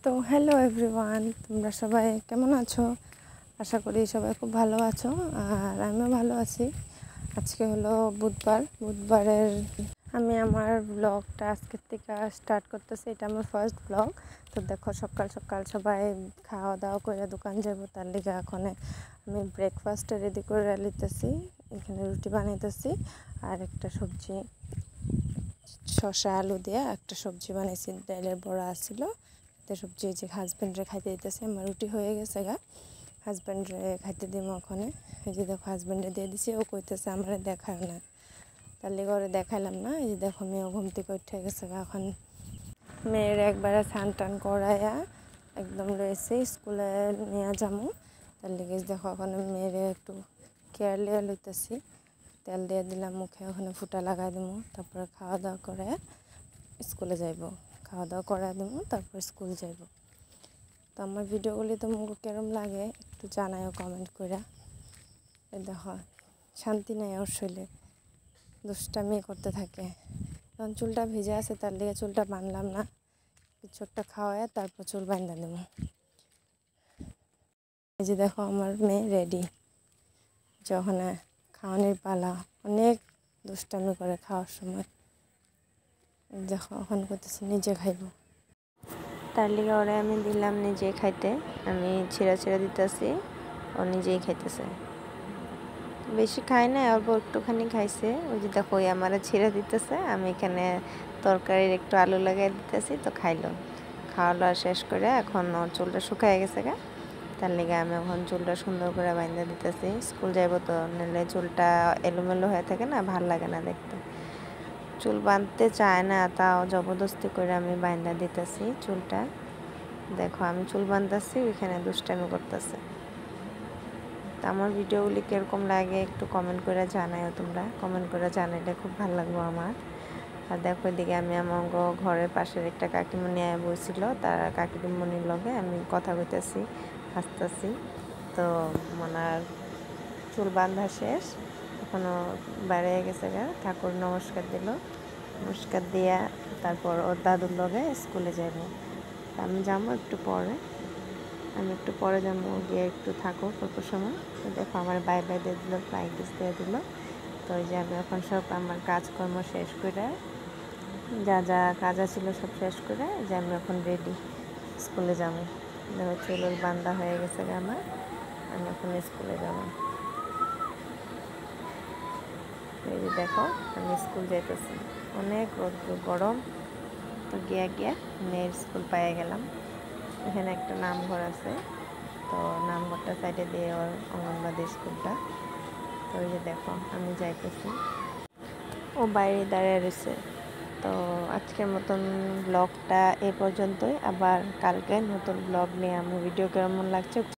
তো hello everyone, তোমরা সবাই কেমন আছো? আশা করি সবাই খুব ভালো আছো, আর আমিও ভালো আছি। আজকে হলো বুধবারের আমি আমার ব্লগটা আজকের থেকে স্টার্ট করতেছি। এটা আমার ফার্স্ট ব্লগ। তো দেখো, সকাল সকাল সবাই খাওয়া দাওয়া করে দোকান যাবো, তার লিগে এখন আমি ব্রেকফাস্টে রেডি করে নিতেছি। এখানে রুটি বানাইতেছি আর একটা সবজি, শসা আলু দিয়ে একটা সবজি বানাইছি। ডালের বড়া আসছিল, সবজি যে হাজব্যান্ডরে খাইতে দিতেছে। আমার রুটি হয়ে গেছে গা, হাজব্যান্ডরে খাইতে দিব ওখানে। এই যে দেখো, হাজব্যান্ডে দিয়ে দিছি। ও কইতেছে আমার দেখায় না, তার লেগে ওরে দেখাইলাম না। এই যে দেখো, মেয়েও ঘুম থেকে উঠে গেছে গা। এখন মেয়ের একবারে স্নান টান করাইয়া একদম রয়েছে, স্কুলে নিয়ে যাবো। তার লেগে দেখো, ওখানে মেয়ের একটু কেয়ার লিয়ে লইতেছি। তেল দিয়ে দিলাম মুখে, ওখানে ফুটা লাগাই দেবো। তারপরে খাওয়া দাওয়া করে স্কুলে যাইব, খাওয়া দাওয়া করে দেবো, তারপর স্কুল যাইব। তো আমার ভিডিওগুলি তোমাকে কেরম লাগে একটু জানাইও কমেন্ট করে। দেখো, শান্তি নেই ওর শৈলে, দুষ্টামি করতে থাকে। তখন চুলটা ভিজে আছে, তার লিগে চুলটা বাঁধলাম না, কিছু একটা খাওয়ায় তারপর চুল বাঁধা দেবো। এই যে দেখো, আমার মেয়ে রেডি। যখন খাওয়ানোর পালা, অনেক দুষ্টামি করে খাওয়ার সময়। দেখো, এখন করতেছি নিজে খাইব, তার লিগে ওরে আমি দিলাম নিজে খাইতে। আমি ছিঁড়া ছিঁড়া দিতেছি, ও নিজেই খাইতেছে। বেশি খাই না, অল্প একটুখানি খাইছে। ওই যে দেখো, ওই আমার ছিঁড়া দিতেছে, আমি এখানে তরকারির একটু আলু লাগাই দিতেছি। তো খাইলো, খাওয়া দাওয়া শেষ করে এখন ওর চুলটা শুকায় গেছে গা। তার লিগে আমি এখন চুলটা সুন্দর করে বাইন্ধা দিতেছি। স্কুল যাইব তো, নাহলে চুলটা এলোমেলো হয়ে থাকে না, ভাল লাগে না দেখতে। চুল বাঁধতে চায় না, তাও জবরদস্তি করে আমি বাইন্ধা দিতেছি চুলটা। দেখো, আমি চুল বাঁধতেছি, ওইখানে দুষ্টামি করতেছে। তো আমার ভিডিওগুলি কীরকম লাগে একটু কমেন্ট করে জানাইও তোমরা। কমেন্ট করে জানাইলে খুব ভালো লাগবো আমার। আর দেখো, এদিকে আমি আমার ঘরের পাশের একটা কাকিমণি বসছিল, তার কাকিমণির লগে আমি কথা কইতেছি, হাসতেছি। তো ওনার চুল বাঁধা শেষ, এখনও বাইরে গেছে গা। ঠাকুর নমস্কার দিল, নমস্কার দিয়া তারপর ওর দাদুর লগে স্কুলে যাব। আমি যাবো একটু পরে, যাবো, গিয়ে একটু থাকো অল্প সময়। তো দেখো, আমার বাই বাই দিয়ে দিল, ফ্লাই কিস দিয়ে দিল। তো ওই যে আমি এখন সব আমার কাজকর্ম শেষ করে, যা যা কাজ ছিল সব শেষ করে, যে আমি এখন রেডি স্কুলে যাবো। দেখো, চুলের বান্ধা হয়ে গেছে আমার, আমি এখন স্কুলে যাব। এই যে দেখো, আমি স্কুল যাইতেছি, অনেক রোদ্র গরম। তো গিয়া মেয়ের স্কুল পেয়ে গেলাম। এখানে একটা নামঘর আছে, তো নামঘরটা সাইডে দিয়ে ওর অঙ্গনবাড়ি স্কুলটা। তো ওই যে দেখো, আমি যাইতেছি, ও বাইরে দাঁড়িয়ে রয়েছে। তো আজকের মতন ব্লগটা এ পর্যন্তই। আবার কালকে নতুন ব্লগ নিয়ে আমার ভিডিও কেমন লাগছে